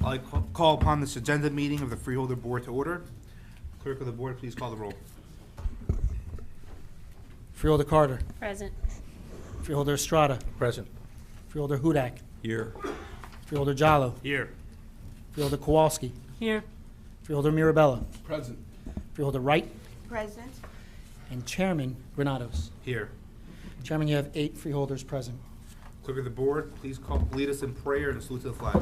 I call upon this agenda meeting of the Freeholder Board to order. Clerk of the Board, please call the roll. Freeholder Carter. Present. Freeholder Estrada. Present. Freeholder Hudak. Here. Freeholder Jallo. Here. Freeholder Kowalski. Here. Freeholder Mirabella. Present. Freeholder Wright. Present. And Chairman Granados. Here. Chairman, you have 8 freeholders present. Clerk of the Board, please lead us in prayer and salute to the flag.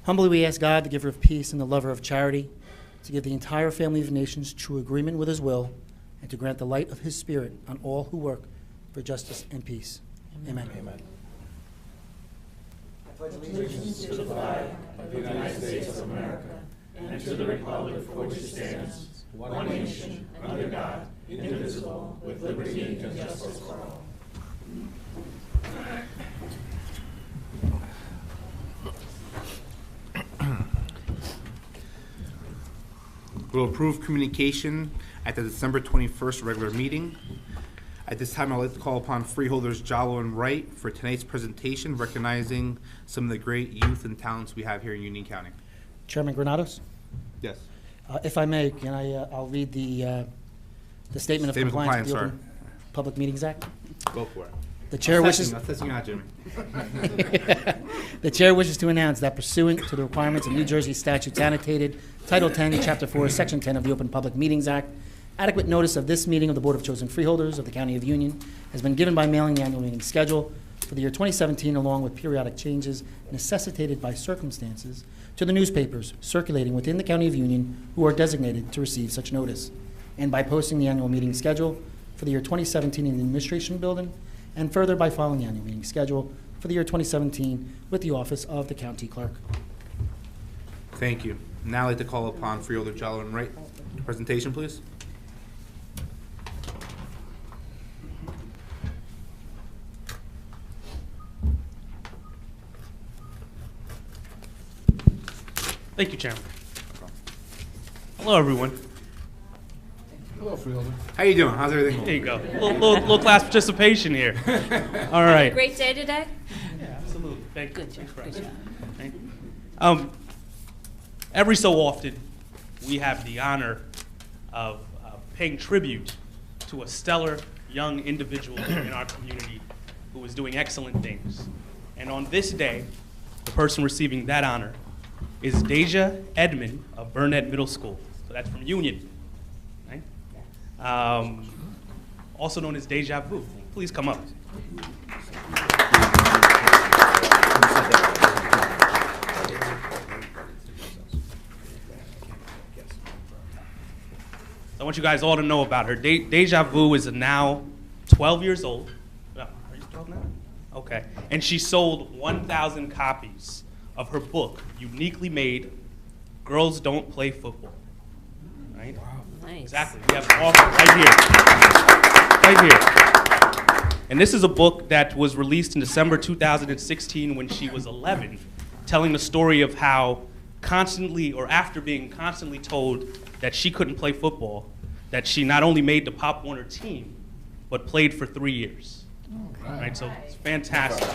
Humbly we ask God, the giver of peace and the lover of charity, to give the entire family of nations true agreement with his will, and to grant the light of his Spirit on all who work for justice and peace. Amen. Amen. I pledge allegiance to the flag of the United States of America and to the republic for which it stands, one nation, under God, indivisible, with liberty and justice for all. We'll approve communication at the December 21st regular meeting. At this time, I'd like to call upon freeholders Jallo and Wright for tonight's presentation, recognizing some of the great youth and talents we have here in Union County. Chairman Granados, Yes. if I may, can I'll read the statement of compliance with the Open Public Meetings Act. Go for it. The chair wishes. I'm testing you out, Jimmy. The chair wishes to announce that pursuant to the requirements of New Jersey statutes annotated, Title 10, Chapter 4, Section 10 of the Open Public Meetings Act, adequate notice of this meeting of the Board of Chosen Freeholders of the County of Union has been given by mailing the annual meeting schedule for the year 2017, along with periodic changes necessitated by circumstances, to the newspapers circulating within the County of Union who are designated to receive such notice, and by posting the annual meeting schedule for the year 2017 in the Administration Building, and further by filing the annual meeting schedule for the year 2017 with the Office of the County Clerk. Thank you. Now I'd like to call upon freeholder Jallo and Wright. Presentation, please. Thank you, Chairman. Hello, everyone. Hello, Freeholder. How you doing? How's everything There going? you go. Little class participation here. All right. Great day today? Yeah, absolutely. Thank you. Good job. Thanks for Good asking. job. Thank you. Every so often, we have the honor of paying tribute to a stellar young individual in our community who is doing excellent things. And on this day, the person receiving that honor is Deja Edmond of Burnett Middle School. So that's from Union. Right? Also known as Deja Vu. Please come up. I want you guys all to know about her. Deja Vu is now 12 years old. Are you 12 now? Okay. And she sold 1,000 copies of her book, uniquely made, Girls Don't Play Football. Right? Wow. Nice. Exactly. We have an author right here. Right here. And this is a book that was released in December 2016 when she was 11, telling the story of how constantly, or after being constantly told that she couldn't play football, that she not only made the Pop Warner team, but played for 3 years. Right? So it's fantastic.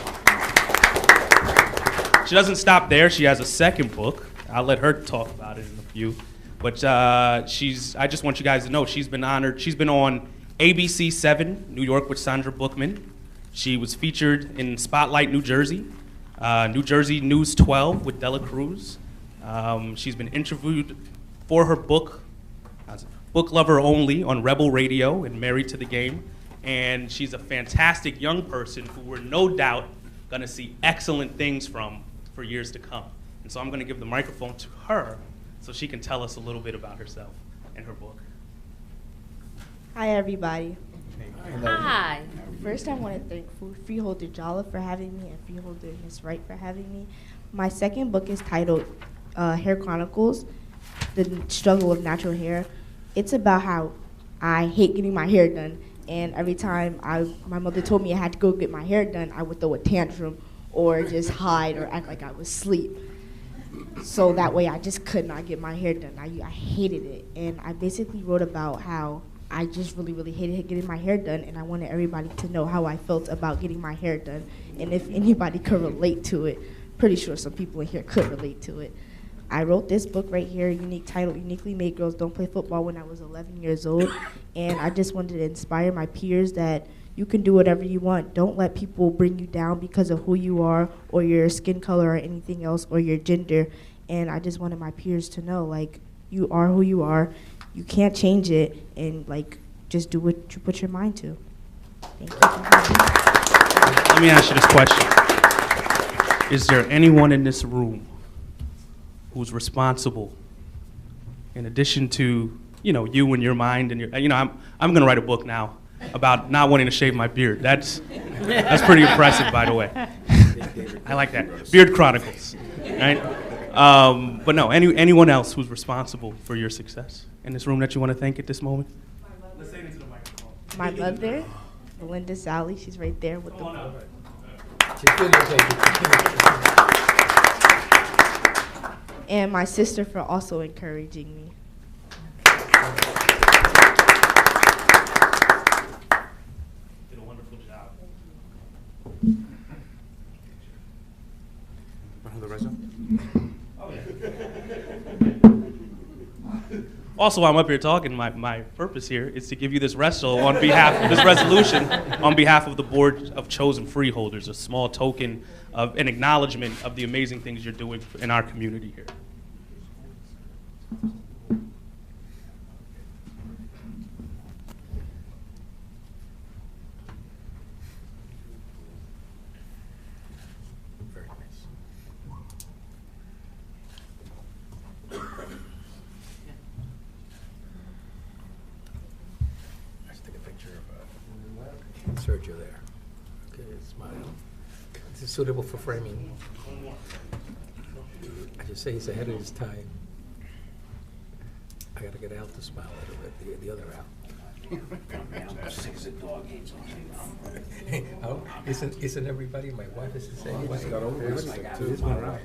She doesn't stop there. She has a second book. I'll let her talk about it in a few. But I just want you guys to know she's been honored. She's been on ABC 7, New York with Sandra Bookman. She was featured in Spotlight, New Jersey News 12 with Dela Cruz. She's been interviewed for her book, Book Lover Only, on Rebel Radio and Married to the Game. And she's a fantastic young person who we're no doubt going to see excellent things from for years to come. And so I'm going to give the microphone to her so she can tell us a little bit about herself and her book. Hi, everybody. Hi. First, I want to thank Freeholder Jala for having me and Freeholder Ms. Wright for having me. My second book is titled Hair Chronicles, The Struggle of Natural Hair. It's about how I hate getting my hair done, and every time my mother told me I had to go get my hair done, I would throw a tantrum or just hide or act like I was asleep. So that way I just could not get my hair done. I hated it. And I basically wrote about how I just really, really hated getting my hair done, and I wanted everybody to know how I felt about getting my hair done, and if anybody could relate to it. Pretty sure some people in here could relate to it. I wrote this book right here, unique title, Uniquely Made Girls Don't Play Football, when I was 11 years old, and I just wanted to inspire my peers that you can do whatever you want. Don't let people bring you down because of who you are or your skin color or anything else or your gender. And I just wanted my peers to know, like, you are who you are. You can't change it, and like, just do what you put your mind to. Thank you. Let me ask you this question. Is there anyone in this room who's responsible, in addition to, you and your mind and your, I'm going to write a book now about not wanting to shave my beard. That's pretty impressive, by the way. I like that. Beard Chronicles, right? But no, anyone else who's responsible for your success in this room that you want to thank at this moment? Let's say it into the microphone. My mother, Linden Sally, she's right there with the. And my sister for also encouraging me. Did a wonderful job. Wanna hold the resume? Also, while I'm up here talking, my purpose here is to give you this resolution on behalf of the Board of Chosen Freeholders, a small token of an acknowledgement of the amazing things you're doing in our community here. Very nice. Let's take a picture of Sergio there. Okay, smile. This is suitable for framing. I just say he's ahead of his time. I gotta get Al to smile a little bit, the other Al. Oh, isn't everybody? My wife is the same way. got over This it. is my wife.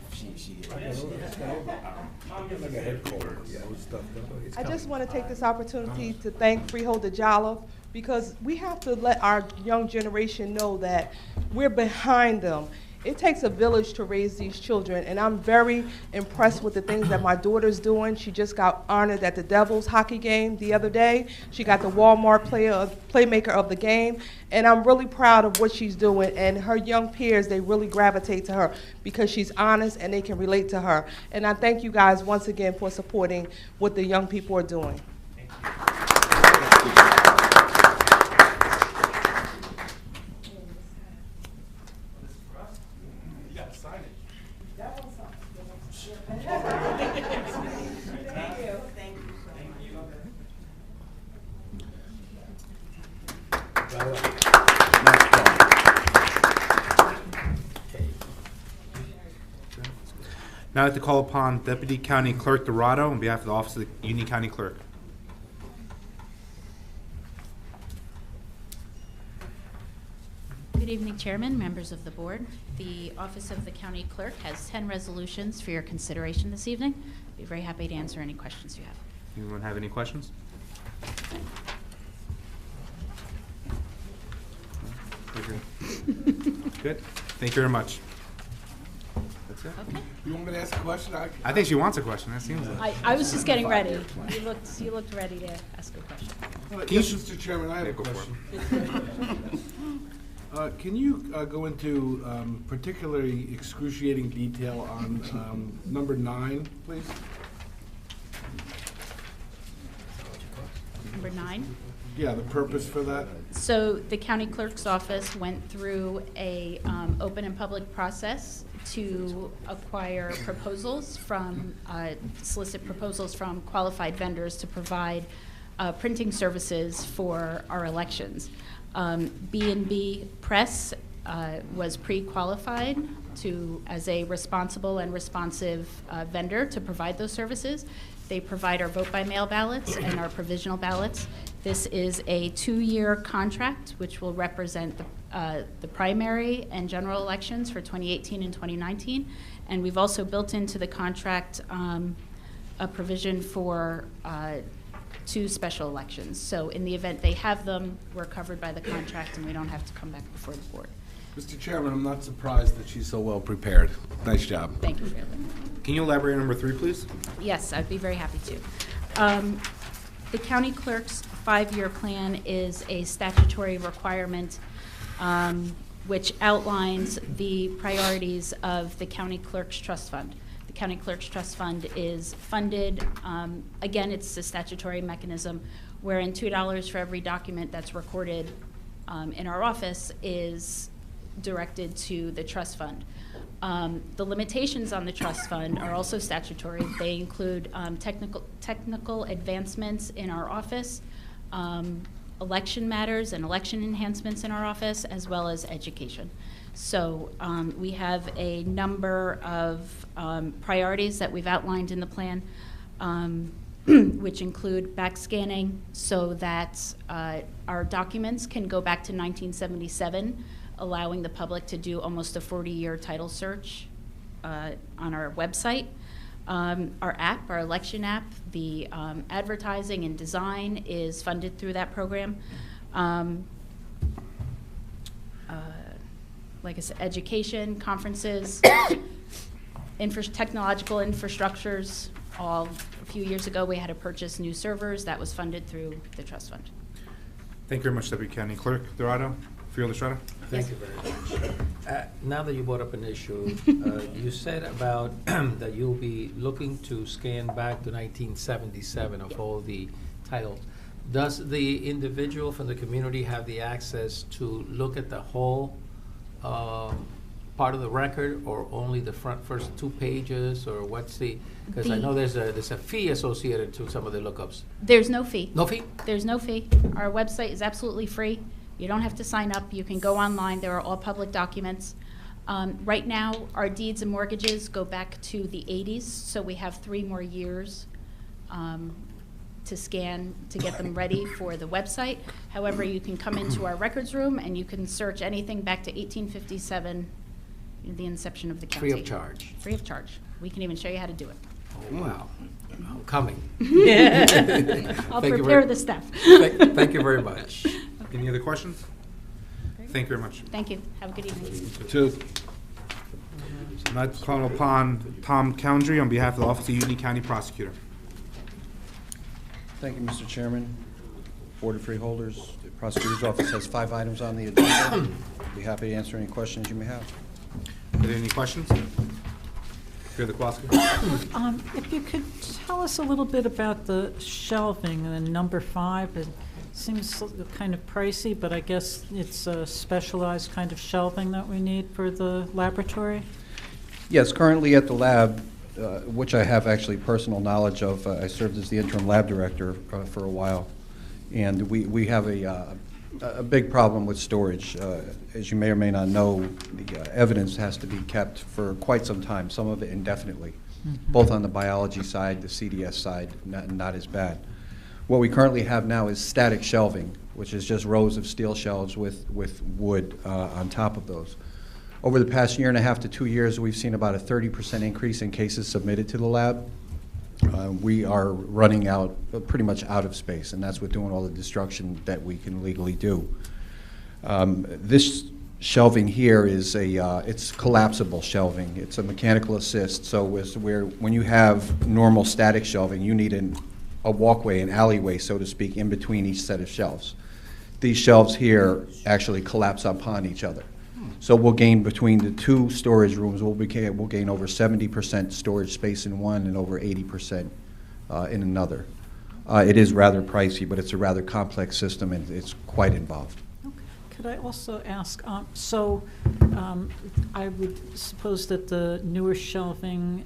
I just want to take this opportunity to thank Freeholder Jolliffe, because we have to let our young generation know that we're behind them. It takes a village to raise these children, and I'm very impressed with the things that my daughter's doing. She just got honored at the Devils hockey game the other day. She got the Walmart Playmaker of the game, and I'm really proud of what she's doing. And her young peers, they really gravitate to her because she's honest and they can relate to her. And I thank you guys once again for supporting what the young people are doing. Now I'd like to call upon Deputy County Clerk Dorado on behalf of the Office of the Union County Clerk. Good evening, Chairman, members of the board. The Office of the County Clerk has 10 resolutions for your consideration this evening. I'd be very happy to answer any questions you have. Anyone have any questions? Good. Thank you very much. That's it. Okay. You want me to ask a question? I think she wants a question. That seems like. I was just getting ready. You looked ready to ask a question. Yes, Mr. Chairman, I have Yeah, a go for question. Can you go into particularly excruciating detail on number 9, please? Number 9. Yeah, the purpose for that? So the county clerk's office went through a open and public process to acquire proposals from, solicit proposals from qualified vendors to provide printing services for our elections. B&B Press was pre-qualified as a responsible and responsive vendor to provide those services. They provide our vote-by-mail ballots and our provisional ballots. This is a 2-year contract, which will represent the primary and general elections for 2018 and 2019. And we've also built into the contract a provision for to special elections. So in the event they have them, we're covered by the contract and we don't have to come back before the board. Mr. Chairman, I'm not surprised that she's so well prepared. Nice job. Thank you, Freeholder. Can you elaborate on number 3, please? Yes, I'd be very happy to. The county clerk's 5-year plan is a statutory requirement which outlines the priorities of the county clerk's trust fund. The county clerk's trust fund is funded, again, it's a statutory mechanism wherein $2 for every document that's recorded in our office is directed to the trust fund. The limitations on the trust fund are also statutory. They include technical advancements in our office, election matters and election enhancements in our office, as well as education. So we have a number of priorities that we've outlined in the plan, which include back scanning so that our documents can go back to 1977, allowing the public to do almost a 40-year title search on our website. Our app, our election app, the advertising and design is funded through that program. Like I said, education, conferences, technological infrastructures. A few years ago, we had to purchase new servers. That was funded through the trust fund. Thank you very much, Deputy County Clerk Dorado. Freeholder Estrada? Thank you very much. Now that you brought up an issue, you said about that you'll be looking to scan back to 1977 of all the titles. Does the individual from the community have the access to look at the whole part of the record, or only the first 2 pages, or what's the? Because I know there's a fee associated to some of the lookups. There's no fee. No fee? There's no fee. Our website is absolutely free. You don't have to sign up. You can go online. There are all public documents. Right now, our deeds and mortgages go back to the 80s, so we have 3 more years to scan to get them ready for the website. However, you can come into our records room and you can search anything back to 1857, the inception of the county. Free of charge. Free of charge. We can even show you how to do it. Oh, wow. I'm coming. I'll Thank you prepare very- the staff. Thank you very much. Any other questions? Thank you very much. Thank you. Have a good evening. Two. I'd like to call upon Tom Coundry on behalf of the Office of Union County Prosecutor. Thank you, Mr. Chairman. Board of Freeholders, the Prosecutor's Office has 5 items on the agenda. I'd be happy to answer any questions you may have. Are there any questions? Freeholder Kowalski? If you could tell us a little bit about the shelving in number 5. It seems kind of pricey, but I guess it's a specialized kind of shelving that we need for the laboratory. Yes, currently at the lab, which I have actually personal knowledge of, I served as the interim lab director for a while, and we have a big problem with storage. As you may or may not know, the evidence has to be kept for quite some time, some of it indefinitely, both on the biology side, the CDS side, not as bad. What we currently have now is static shelving, which is just rows of steel shelves with wood on top of those. Over the past 1.5 to 2 years, we've seen about a 30% increase in cases submitted to the lab. We are running out, pretty much out of space, and that's with doing all the destruction that we can legally do. This shelving here is it's collapsible shelving. It's a mechanical assist, so when you have normal static shelving, you need a walkway, an alleyway, so to speak, in between each set of shelves. These shelves here actually collapse upon each other. So we'll gain between the 2 storage rooms, we'll gain over 70% storage space in one and over 80% in another. It is rather pricey, but it's a rather complex system and it's quite involved. Okay. Could I also ask, I would suppose that the newer shelving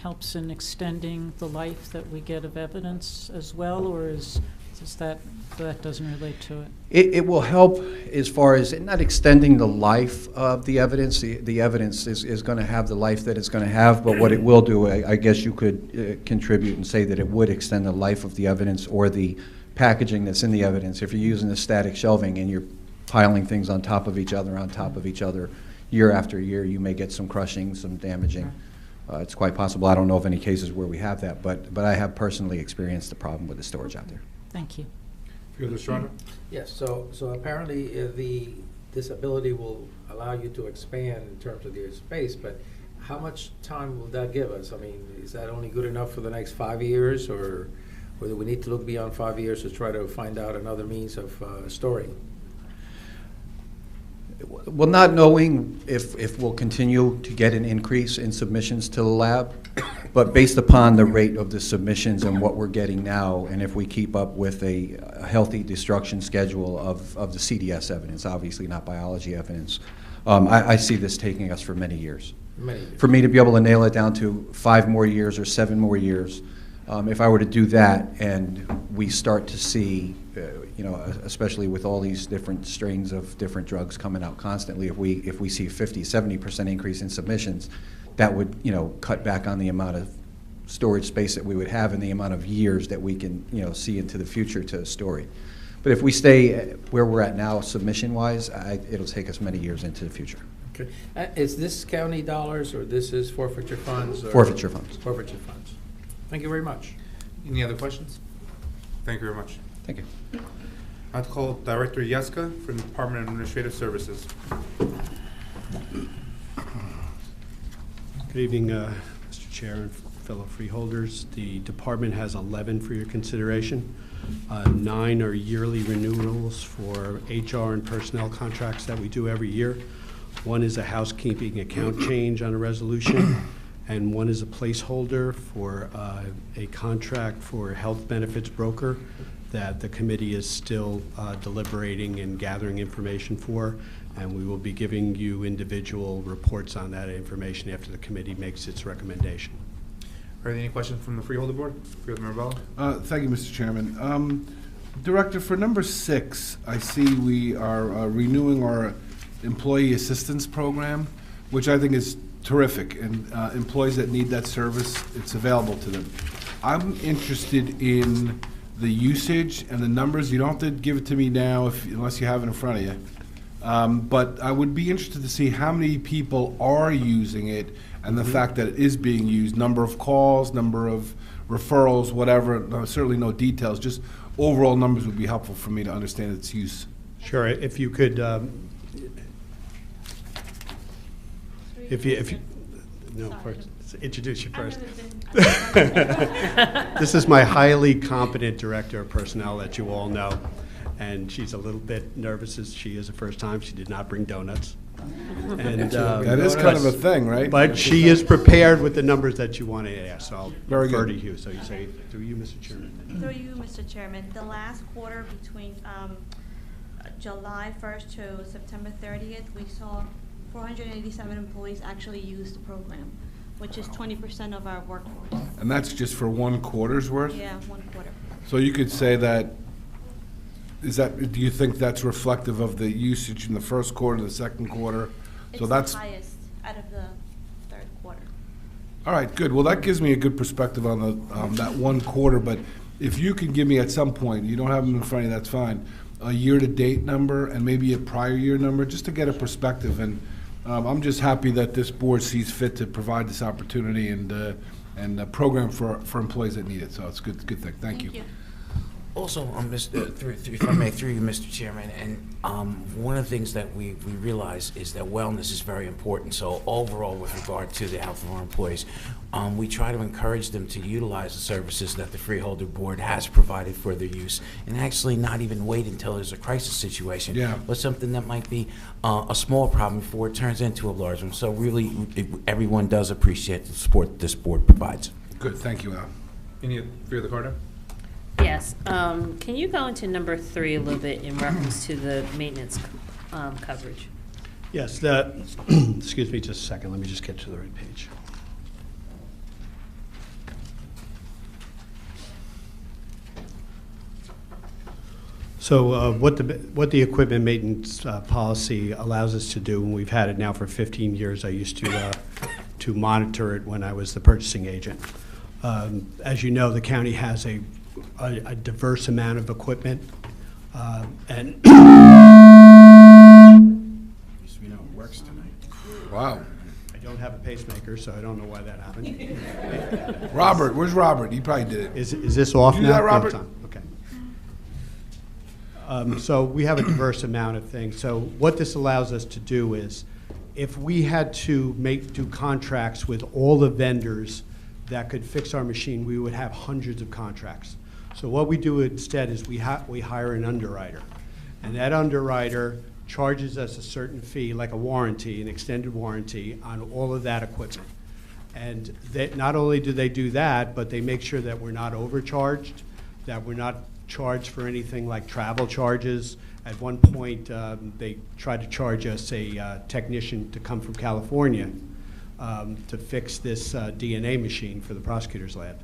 helps in extending the life that we get of evidence as well, or is that doesn't relate to it? It will help as far as not extending the life of the evidence. The evidence is going to have the life that it's going to have, but what it will do, I guess you could contribute and say that it would extend the life of the evidence or the packaging that's in the evidence. If you're using the static shelving and you're piling things on top of each other, year after year, you may get some crushing, some damaging. It's quite possible. I don't know of any cases where we have that, but I have personally experienced the problem with the storage out there. Thank you. Freeholder Estrada? Yes, so apparently this ability will allow you to expand in terms of your space, but how much time will that give us? I mean, is that only good enough for the next 5 years, or do we need to look beyond 5 years to try to find out another means of storing? Well, not knowing if we'll continue to get an increase in submissions to the lab, but based upon the rate of the submissions and what we're getting now, and if we keep up with a healthy destruction schedule of the CDS evidence, obviously not biology evidence, I see this taking us for many years. For me to be able to nail it down to 5 more years or 7 more years, if I were to do that and we start to see, especially with all these different strains of different drugs coming out constantly, if we see 50, 70% increase in submissions, that would, cut back on the amount of storage space that we would have and the amount of years that we can, see into the future to store it. But if we stay where we're at now, submission-wise, it'll take us many years into the future. Okay. Is this county dollars, or this is forfeiture funds? Forfeiture funds. Forfeiture funds. Thank you very much. Any other questions? Thank you very much. Thank you. I'd call Director Yeska from the Department of Administrative Services. Good evening, Mr. Chair and fellow freeholders. The department has 11 for your consideration. 9 are yearly renewals for HR and personnel contracts that we do every year. 1 is a housekeeping account change on a resolution, and 1 is a placeholder for a contract for a health benefits broker that the committee is still deliberating and gathering information for, and we will be giving you individual reports on that information after the committee makes its recommendation. Are there any questions from the Freeholder Board? Freeholder Mirabella? Thank you, Mr. Chairman. Director, for number 6, I see we are renewing our employee assistance program, which I think is terrific, and employees that need that service, it's available to them. I'm interested in the usage and the numbers. You don't have to give it to me now unless you have it in front of you. But I would be interested to see how many people are using it and the fact that it is being used, number of calls, number of referrals, whatever, certainly no details, just overall numbers would be helpful for me to understand its use. Sure, if you could, first, introduce you first. This is my highly competent director of personnel that you all know, and she's a little bit nervous as she is the first time. She did not bring donuts. And, that is kind of a thing, right? But she is prepared with the numbers that you want to ask, so I'll Very refer good. to you. So you say, through you, Mr. Chairman. Through you, Mr. Chairman, the last quarter between July 1st to September 30th, we saw 487 employees actually use the program, which is 20% of our workforce. And that's just for 1 quarter's worth? Yeah, 1 quarter. So you could say that, do you think that's reflective of the usage in the first quarter, the second quarter? It's the highest out of the 3rd quarter. All right, good. Well, that gives me a good perspective on that 1 quarter, but if you can give me at some point, you don't have them in front of you, that's fine, a year-to-date number and maybe a prior year number, just to get a perspective. And I'm just happy that this board sees fit to provide this opportunity and a program for employees that need it. So it's a good thing. Thank you. Also, if I may, through you, Mr. Chairman, and one of the things that we realize is that wellness is very important. So overall, with regard to the health of our employees, we try to encourage them to utilize the services that the Freeholder Board has provided for their use, and actually not even wait until there's a crisis situation, but something that might be a small problem before it turns into a large one. So really, everyone does appreciate the support this board provides. Good, thank you, Al. Any further, Carter? Yes. Can you go into number 3 a little bit in reference to the maintenance coverage? Yes, excuse me just a second. Let me just get to the right page. So what the equipment maintenance policy allows us to do, and we've had it now for 15 years. I used to monitor it when I was the purchasing agent. As you know, the county has a diverse amount of equipment, and we know it works tonight. Wow. don't have a pacemaker, so I don't know why that happened. Robert, where's Robert? He probably did it. Is this off You now? do that, No, Robert? it's on. Okay. So we have a diverse amount of things. So what this allows us to do is, if we had to do contracts with all the vendors that could fix our machine, we would have hundreds of contracts. So what we do instead is we hire an underwriter. And that underwriter charges us a certain fee, like a warranty, an extended warranty, on all of that equipment. And not only do they do that, but they make sure that we're not overcharged, that we're not charged for anything like travel charges. At one point, they tried to charge us a technician to come from California to fix this DNA machine for the prosecutor's lab.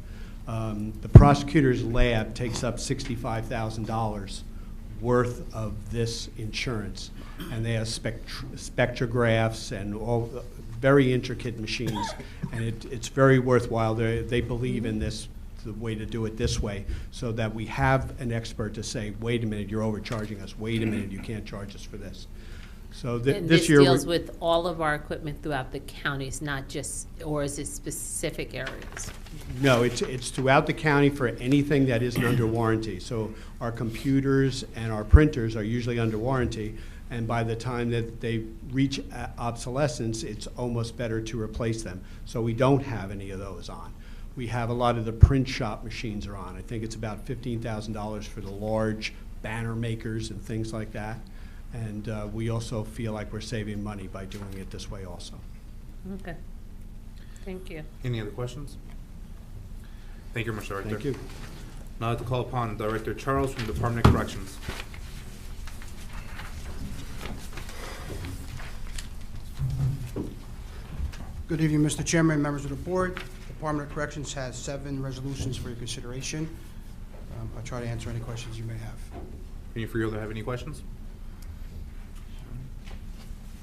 The prosecutor's lab takes up $65,000 worth of this insurance, and they have spectrographs and all very intricate machines, and it's very worthwhile. They believe in this, the way to do it this way, so that we have an expert to say, wait a minute, you're overcharging us, wait a minute, you can't charge us for this. So And this this year deals with all of our equipment throughout the counties, not just, or is it specific areas? No, it's throughout the county for anything that isn't under warranty. So our computers and our printers are usually under warranty, and by the time that they reach obsolescence, it's almost better to replace them. So we don't have any of those on. We have a lot of the print shop machines are on. I think it's about $15,000 for the large banner makers and things like that. And we also feel like we're saving money by doing it this way also. Okay. Thank you. Any other questions? Thank you, Mr. Arthur. Thank you. Now I'd like to call upon Director Charles from the Department of Corrections. Good evening, Mr. Chairman, members of the board. Department of Corrections has 7 resolutions for your consideration. I'll try to answer any questions you may have. Any Freeholder have any questions?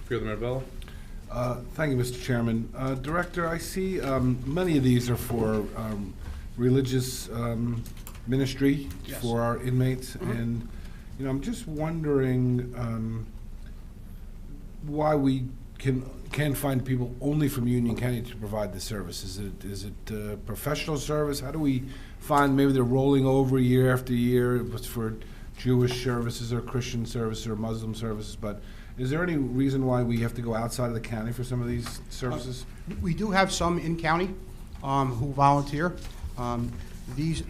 Freeholder Marabella? Thank you, Mr. Chairman. Director, I see many of these are for religious ministry Yes. for our inmates, and I'm just wondering why we can't find people only from Union County to provide the service. Is it professional service? How do we find maybe they're rolling over year after year? It was for Jewish services or Christian services or Muslim services, but is there any reason why we have to go outside of the county for some of these services? We do have some in county who volunteer. These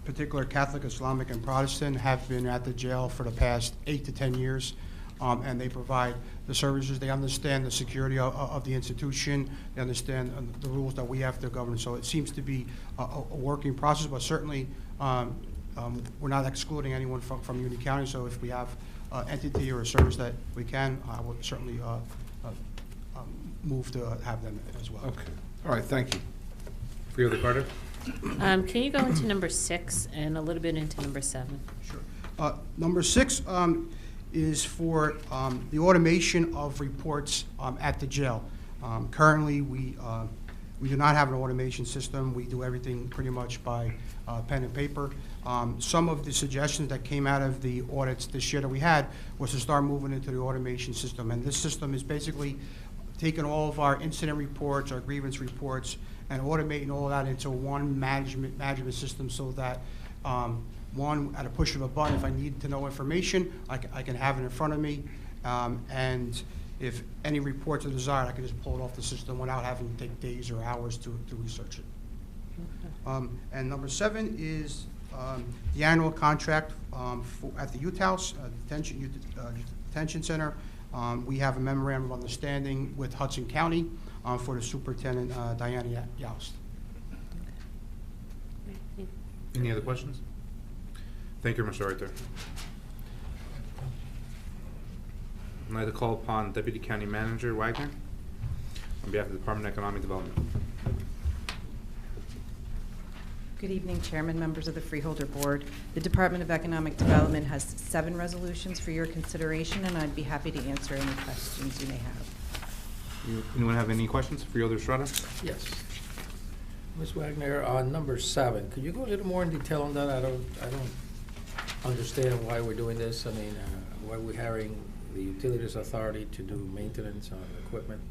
particular Catholic, Islamic, and Protestant have been at the jail for the past 8 to 10 years, and they provide the services. They understand the security of the institution. They understand the rules that we have to govern. So it seems to be a working process, but certainly we're not excluding anyone from Union County. So if we have entity or a service that we can, I would certainly move to have them as well. Okay. All right, thank you. Freeholder Carter? Can you go into number 6 and a little bit into number 7? Sure. Number 6 is for the automation of reports at the jail. Currently, we do not have an automation system. We do everything pretty much by pen and paper. Some of the suggestions that came out of the audits this year that we had was to start moving into the automation system. And this system is basically taking all of our incident reports, our grievance reports, and automating all of that into one management system so that one, at a push of a button, if I need to know information, I can have it in front of me. And if any reports are desired, I can just pull it off the system without having to take days or hours to research it. And number 7 is the annual contract at the youth house, detention center. We have a memorandum of understanding with Hudson County for the superintendent, Diana Youst. Any other questions? Thank you, Mr. Arthur. I'd like to call upon Deputy County Manager Wagner on behalf of the Department of Economic Development. Good evening, Chairman, members of the Freeholder Board. The Department of Economic Development has 7 resolutions for your consideration, and I'd be happy to answer any questions you may have. Anyone have any questions? Freeholder Estrada? Yes. Ms. Wagner, on number 7, could you go a little more in detail on that? I don't understand why we're doing this. I mean, why we're hiring the Utilities Authority to do maintenance on equipment.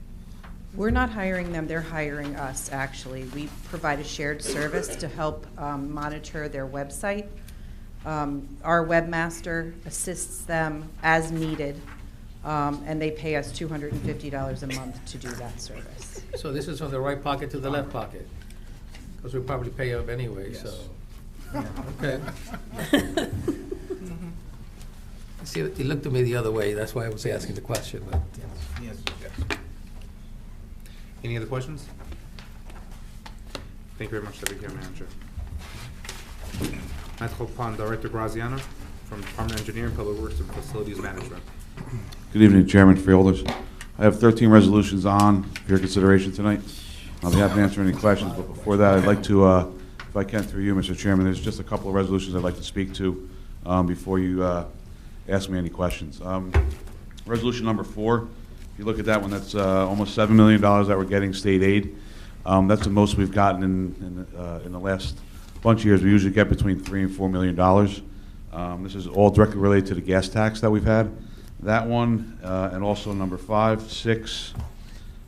We're not hiring them, they're hiring us, actually. We provide a shared service to help monitor their website. Our webmaster assists them as needed, and they pay us $250 a month to do that service. So this is from the right pocket to the left pocket? Because we probably pay up anyway, so. Okay. See, he looked at me the other way, that's why I was asking the question, but. Yes. Any other questions? Thank you very much, Deputy County Manager. I call upon Director Graziano from Department of Engineering, Public Works, and Facilities Management. Good evening, Chairman, Freeholders. I have 13 resolutions on for your consideration tonight. I'll be happy to answer any questions, but before that, I'd like to, if I can, through you, Mr. Chairman, there's just a couple of resolutions I'd like to speak to before you ask me any questions. Resolution number 4, if you look at that one, that's almost $7 million that we're getting state aid. That's the most we've gotten in the last bunch of years. We usually get between $3 and $4 million. This is all directly related to the gas tax that we've had. That one, and also number 5, 6,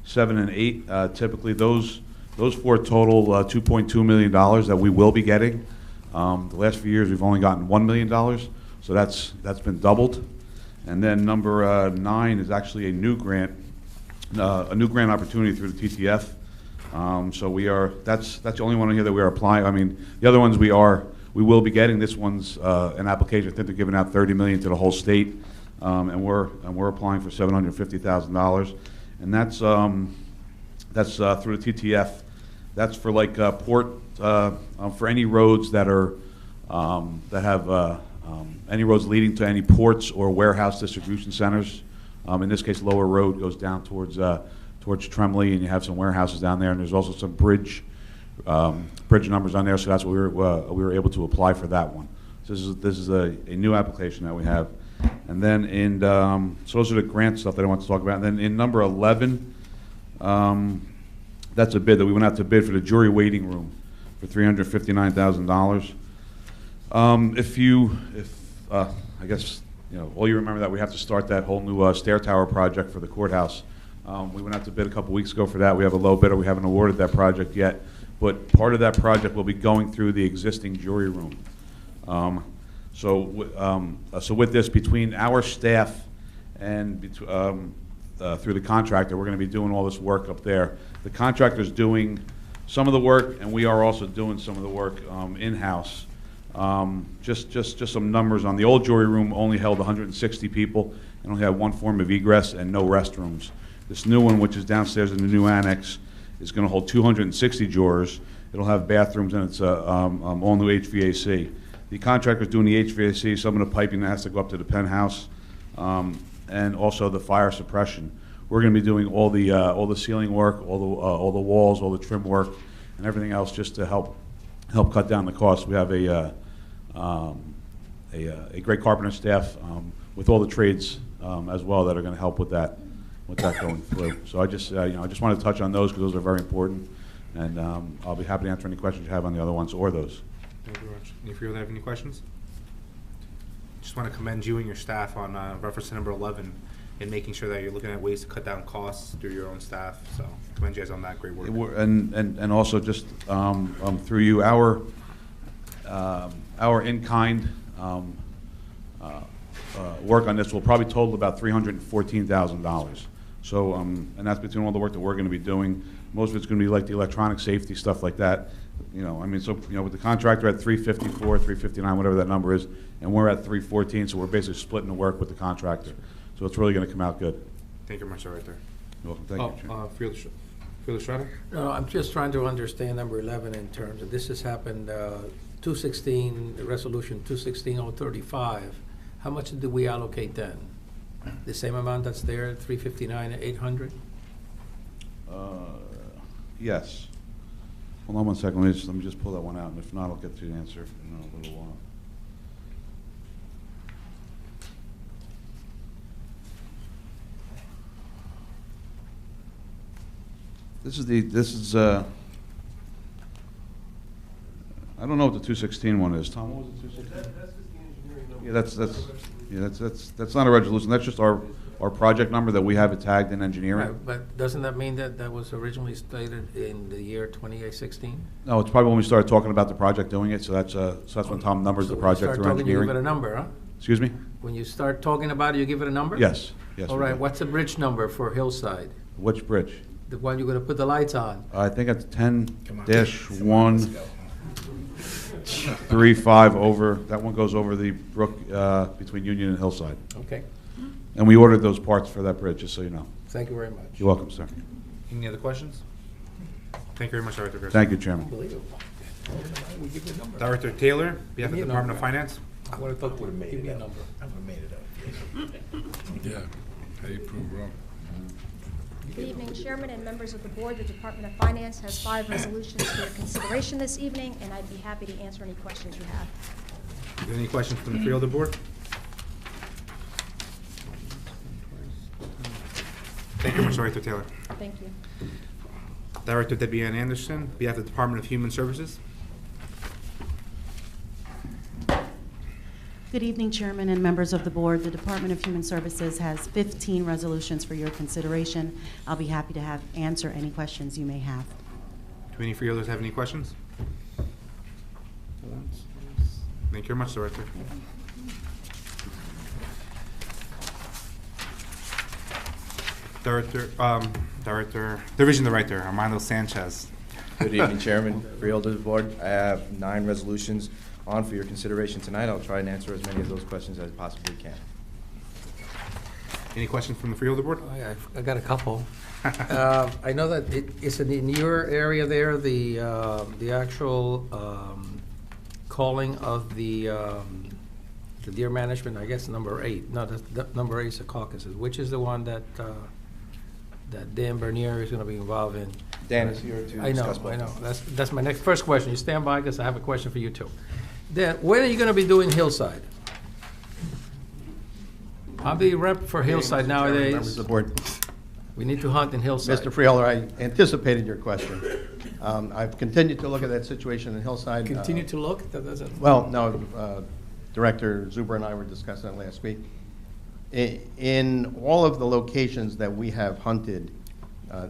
7, and 8. Typically, those 4 total $2.2 million that we will be getting. The last few years, we've only gotten $1 million, so that's been doubled. And then number 9 is actually a new grant opportunity through the TTF. So that's the only one on here that we are applying. I mean, the other ones we will be getting. This one's an application. I think they're giving out $30 million to the whole state, and we're applying for $750,000, and that's through the TTF. That's for like port for any roads that are that have any roads leading to any ports or warehouse distribution centers. In this case, Lower Road goes down towards Tremley, and you have some warehouses down there, and there's also some bridge numbers on there. So that's what we were able to apply for that one. So this is a new application that we have, and then so those are the grant stuff that I want to talk about. And then in number 11, that's a bid that we went out to bid for the jury waiting room for $359,000. I guess all you remember that we have to start that whole new stair tower project for the courthouse. We went out to bid a couple weeks ago for that. We have a low bidder. We haven't awarded that project yet, but part of that project will be going through the existing jury room. So with this, between our staff and through the contractor, we're going to be doing all this work up there. The contractor's doing some of the work, and we are also doing some of the work in-house. Just some numbers on the old jury room only held 160 people and only had one form of egress and no restrooms. This new one, which is downstairs in the new annex, is going to hold 260 jurors. It'll have bathrooms, and it's all new HVAC. The contractor's doing the HVAC, some of the piping that has to go up to the penthouse, and also the fire suppression. We're going to be doing all the ceiling work, all the walls, all the trim work, and everything else just to help cut down the cost. We have a great carpenter staff with all the trades as well that are going to help with that going through. So I just wanted to touch on those because those are very important, and I'll be happy to answer any questions you have on the other ones or those. Thank you very much. Any of you have any questions? Just want to commend you and your staff on reference to number 11 in making sure that you're looking at ways to cut down costs through your own staff. So commend you guys on that great work. And also just through you, our in-kind work on this will probably total about $314,000. So and that's between all the work that we're going to be doing. Most of it's going to be like the electronic safety stuff like that. With the contractor at 354, 359, whatever that number is, and we're at 314, so we're basically splitting the work with the contractor. So it's really going to come out good. Thank you very much, right there. You're welcome. Thank you, Chair. Fielder Strider? No, I'm just trying to understand number 11 in terms of, this has happened, 216, resolution 216-035. How much did we allocate then? The same amount that's there, 359 and 800? Yes. Hold on one second. Let me just pull that one out, and if not, I'll get to the answer in a little while. This is I don't know what the 216 one is. Tom, what was the 216? That's just the engineering number. Yeah, that's not a resolution. That's just our our project number that we have it tagged in engineering. Right, but doesn't that mean that that was originally stated in the year 2016? No, it's probably when we started talking about the project doing it, so that's when Tom numbers the project through Start talking, you give it a engineering. number, huh? Excuse me? When you start talking about it, you give it a number? Yes, yes. All we right, do. what's the bridge number for Hillside? Which bridge? The one you're gonna put the lights on? I think it's 10-135 over, that one goes over the brook between Union and Hillside. Okay, And we ordered those parts for that bridge, just so you know. thank you very much. You're welcome, sir. Any other questions? Thank you very much, Director Garcia. Thank you, Chairman. Unbelievable. We give you a number. Director Taylor, behalf of Give me the a Department of number. Finance. I would have thought, give me a number. I would have made it up. Yeah, how you prove wrong? Good evening, Chairman and members of the Board. The Department of Finance has 5 resolutions for your consideration this evening, and I'd be happy to answer any questions you have. Is there any questions from the Freeholder Board? Thank you very much, Director Taylor. Thank you. Director Debbie Ann Anderson, behalf of the Department of Human Services. Good evening, Chairman and members of the Board. The Department of Human Services has 15 resolutions for your consideration. I'll be happy to answer any questions you may have. Do any freeholders have any questions? Thank you very much, Director. Division Director Armando Sanchez. Good evening, Chairman, Freeholders Board. I have 9 resolutions on for your consideration tonight. I'll try and answer as many of those questions as I possibly can. Any questions from the Freeholder Board? I got a couple. I know that it's in your area there, the actual calling of the deer management, I guess number 8. No, number 8 is the caucuses. Which is the one that Dan Bernier is going to be involved in? Dan is here to discuss both. I know. That's my first question. You stand by because I have a question for you too. Dan, when are you going to be doing Hillside? I'm the rep for Hillside nowadays. Members of the board. We need to hunt in Hillside. Mr. Freeholder, I anticipated your question. I've continued to look at that situation in Hillside. Continue to look? That doesn't. Well, no, Director Zuber and I were discussing it last week. In all of the locations that we have hunted,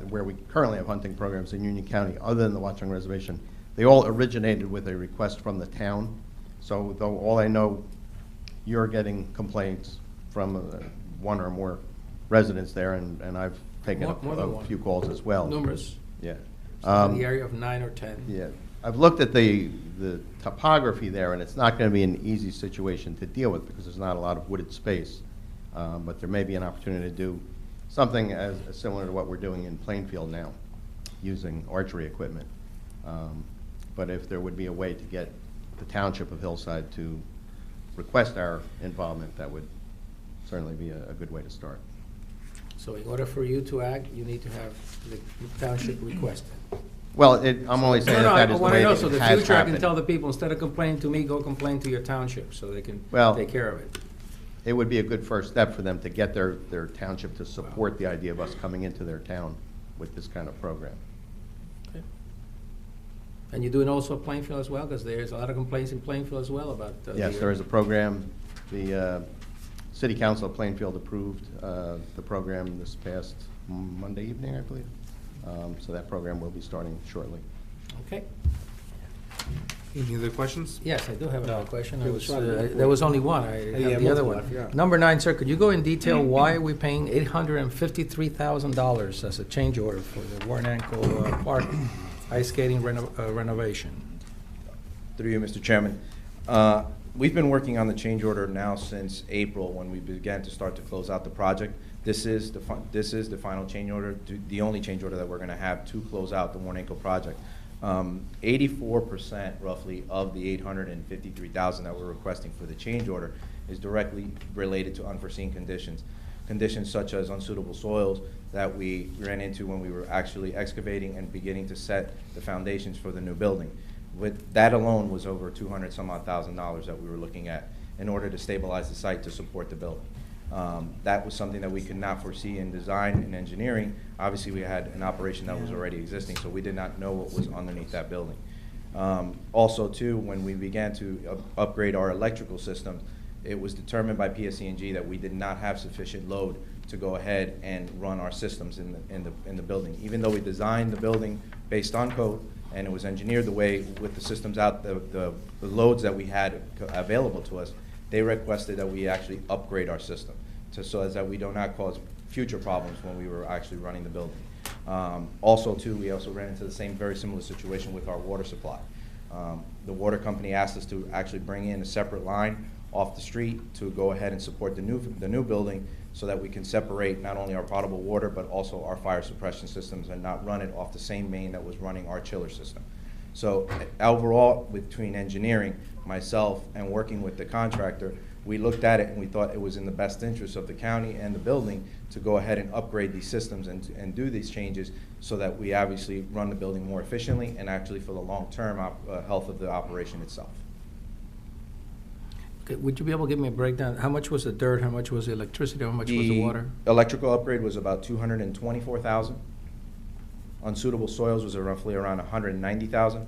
where we currently have hunting programs in Union County, other than the Watchung Reservation, they all originated with a request from the town. So though all I know, you're getting complaints from one or more residents there, and I've taken More than a one. few calls as well. Numerous. Yeah. So in the area of 9 or 10. Yeah. I've looked at the topography there, and it's not going to be an easy situation to deal with because there's not a lot of wooded space. But there may be an opportunity to do something as similar to what we're doing in Plainfield now, using archery equipment. But if there would be a way to get the Township of Hillside to request our involvement, that would certainly be a good way to start. So in order for you to act, you need to have the township request it. Well, I'm only saying that is the way I it want has to know, so the future I can happened. tell the people, instead of complaining to me, go complain to your township, so they can Well, take care of it. It would be a good first step for them to get their township to support the idea of us coming into their town with this kind of program. And you're doing also Plainfield as well, because there's a lot of complaints in Plainfield as well about. Yes, there is a program. The City Council of Plainfield approved the program this past Monday evening, I believe. So that program will be starting shortly. Okay. Any other questions? Yes, I do have another question. It was There was only one. I have the other one. Number 9, sir, could you go in detail why are we paying $853,000 as a change order for the Warren Ankle Park ice skating renovation? Through you, Mr. Chairman. We've been working on the change order now since April when we began to start to close out the project. This is the final change order, the only change order that we're going to have to close out the Warren Ankle project. 84% roughly of the $853,000 that we're requesting for the change order is directly related to unforeseen conditions. Conditions such as unsuitable soils that we ran into when we were actually excavating and beginning to set the foundations for the new building. With that alone was over $200,000 that we were looking at in order to stabilize the site to support the building. That was something that we could not foresee in design and engineering. Obviously, we had an operation that was already existing, so we did not know what was underneath that building. Also, too, when we began to upgrade our electrical system, it was determined by PSE&G that we did not have sufficient load to go ahead and run our systems in the building. Even though we designed the building based on code, and it was engineered the way with the systems out, the loads that we had available to us, they requested that we actually upgrade our system so as that we do not cause future problems when we were actually running the building. Also, too, we also ran into the same very similar situation with our water supply. The water company asked us to actually bring in a separate line off the street to go ahead and support the new building, so that we can separate not only our potable water but also our fire suppression systems and not run it off the same main that was running our chiller system. So overall, between engineering, myself, and working with the contractor, we looked at it and we thought it was in the best interest of the county and the building to go ahead and upgrade these systems and do these changes, so that we obviously run the building more efficiently and actually for the long-term health of the operation itself. Okay, would you be able to give me a breakdown? How much was the dirt? How much was the electricity? How much was the water? Electrical upgrade was about $224,000. Unsuitable soils was roughly around $190,000.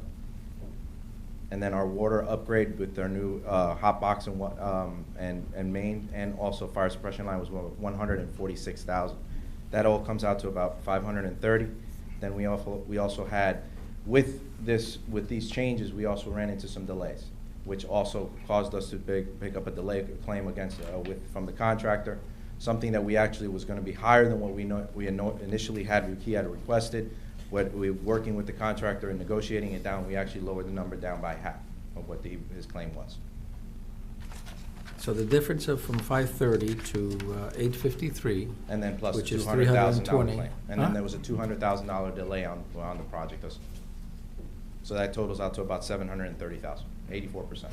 And then our water upgrade with our new hot box and main, and also fire suppression line, was $146,000. That all comes out to about $530,000. Then we also had, with these changes, we also ran into some delays, which also caused us to pick up a delay claim against from the contractor. Something that we actually was going to be higher than what we initially he had requested. What we working with the contractor and negotiating it down, we actually lowered the number down by half of what his claim was. So the difference from 530 to 853, and then plus which a is $200,000 320. claim, and then there was a $200,000 delay on the project. So that totals out to about $730,000, 84%.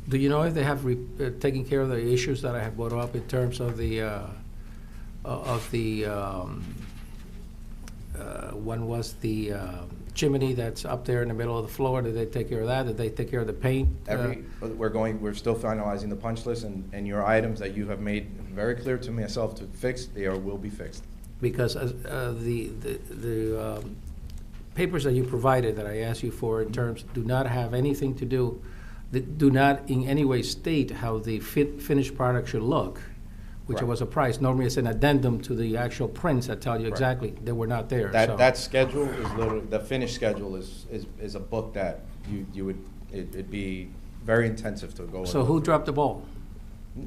Do you know if they have taken care of the issues that I have brought up in terms of one was the chimney that's up there in the middle of the floor? Did they take care of that? Did they take care of the paint? We're still finalizing the punch list, and your items that you have made very clear to myself to fix, will be fixed. Because the papers that you provided that I asked you for in terms do not have anything to do, do not in any way state how the finished product should look, which Right. was a price. Normally it's an addendum to the actual prints that tell you exactly. They were not there. so. That schedule is literally, the finished schedule is a book that it'd be very intensive to go. So who dropped the ball?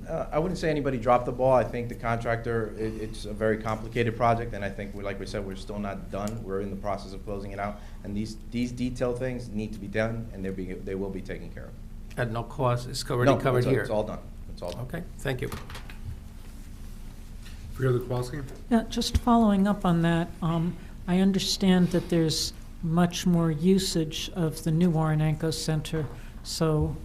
I wouldn't say anybody dropped the ball. I think the contractor, it's a very complicated project, and I think, like we said, we're still not done. We're in the process of closing it out, and these detailed things need to be done, and they will be taken care of. At no cost, it's already covered here? It's all done. It's all done. Okay, thank you. Freeholder Kowalski? Yeah, just following up on that, I understand that there's much more usage of the new Warrenanko Center, so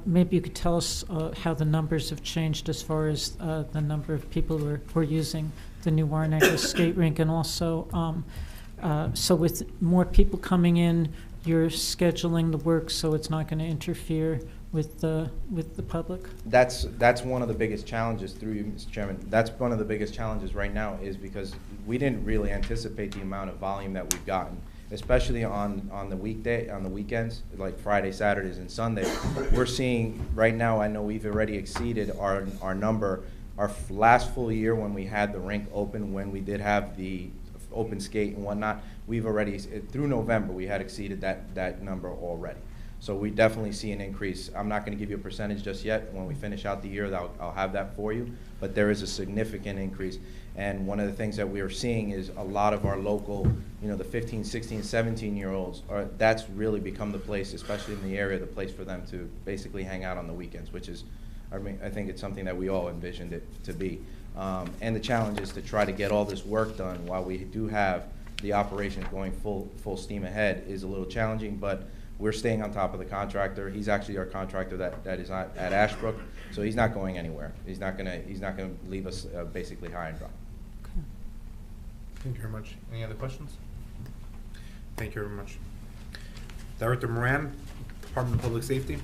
maybe you could tell us how the numbers have changed as far as the number of people who are using the new Warrenanko skate rink, and also, so with more people coming in, you're scheduling the work so it's not going to interfere with the public? That's one of the biggest challenges, through you, Mr. Chairman. That's one of the biggest challenges right now, is because we didn't really anticipate the amount of volume that we've gotten, especially on the weekends, like Friday, Saturdays, and Sundays. We're seeing right now, I know we've already exceeded our number. Our last full year when we had the rink open, when we did have the open skate and whatnot, we've already, through November, we had exceeded that number already. So we definitely see an increase. I'm not going to give you a percentage just yet. When we finish out the year, I'll have that for you. But there is a significant increase. And one of the things that we are seeing is a lot of our local, the 15, 16, 17-year-olds, that's really become the place, especially in the area, the place for them to basically hang out on the weekends, which is, I think it's something that we all envisioned it to be. And the challenge is to try to get all this work done while we do have the operations going full steam ahead is a little challenging, but we're staying on top of the contractor. He's actually our contractor that is at Ashbrook, so he's not going anywhere. He's not gonna leave us basically high and dry. Okay. Thank you very much. Any other questions? Thank you very much. Director Moran, Department of Public Safety.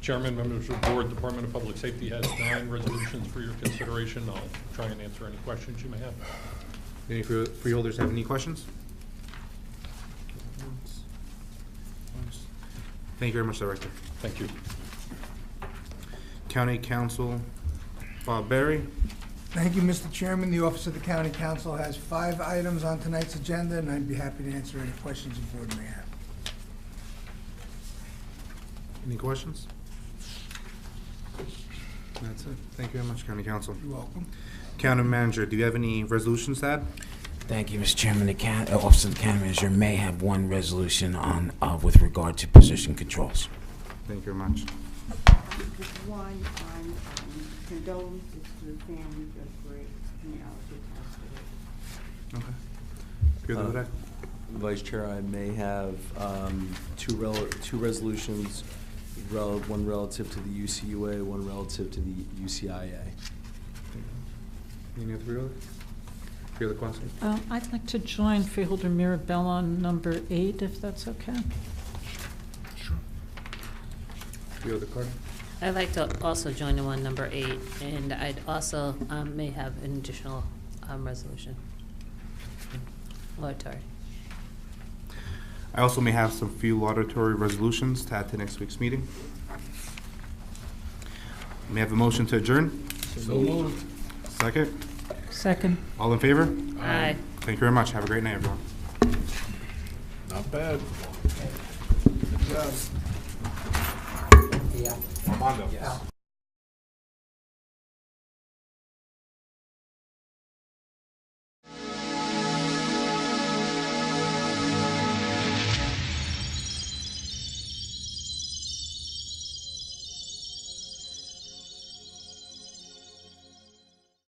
Chairman, members of the board, Department of Public Safety has 9 resolutions for your consideration. I'll try and answer any questions you may have. Any freeholders have any questions? Thank you very much, Director. Thank you. County Counsel Bob Berry. Thank you, Mr. Chairman. The Office of the County Council has 5 items on tonight's agenda, and I'd be happy to answer any questions the board may have. Any questions? That's it. Thank you very much, County Counsel. You're welcome. County Manager, do you have any resolutions to add? Thank you, Mr. Chairman. The Office of the County Manager may have one resolution on, with regard to position controls. Thank you very much. Just one on condolences to the families of Greg Genealogy passed away. Okay. Good with that. Vice Chair, I may have two resolutions, one relative to the UCUA, one relative to the UCIA. Any other questions? I'd like to join Freeholder Mirabella on number 8, if that's okay. Sure. Freeholder Carter? I'd like to also join the one number 8, and I'd also may have an additional resolution. Laudatory. I also may have some few laudatory resolutions to add to next week's meeting. May I have a motion to adjourn? So moved. Second? Second. All in favor? Aye. Thank you very much. Have a great night, everyone. Not bad. Good job. Armando. Yes.